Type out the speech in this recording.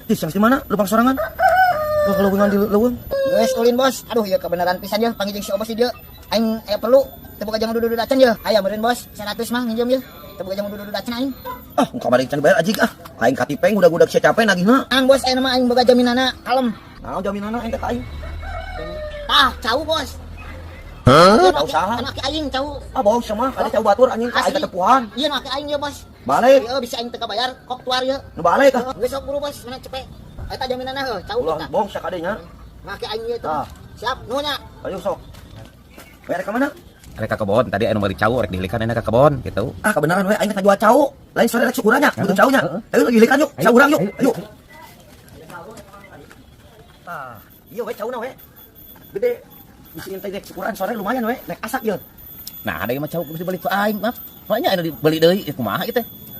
Tis, yang di mana? Lubang sorangan. Lo kalau bingung di leuweung. Geus ulin bos. Aduh ya kebenaran pisan ya panggil si Obos dia. Aing perlu teu boga jang dudu dacan ya. Aya meureun bos. 100 mah minjem ya. Teu boga jang dudu dacan aing. Ah, muka balik can bayar ajig ah. Aing katipeng udah sia capek nagihna. Ang bos aya mah aing boga jaminana kalem. Naon jaminanna ente ka aing? Tah, cau bos. Hah? Tau saha? Anak aing cau. Ah, bohong sama. Ada cau batur anjing ka aing ketepuhan. Iya make aing ya bos. Balik. Ieu bisa aing teu kabayar kok tuar ya. Nu balik ah. Geus sok buru bos, mana cepet. Eta jaminanna heuh, cau Ulah kita. bohong sia kadenya. Make aing ieu tuh. Ah. Siap, nunya. Ayo sok. Bayar ka mana? Rek ka kebon tadi anu meuli cau rek dihilikan enak ka kebon gitu. Ah, kebenaran we aing teh jual cau. Lain sore rek syukurannya, butuh caunya. Ayo lagi likan yuk, cau urang yuk. Ayo. Ah, iya we cauna we. Gede. Bisi teh dek syukuran sore lumayan we, naik asak ye. Nah, ada yang mah cau geus dibeli ku aing mah. Makanya anu dibeli deui kumaha ieu teh.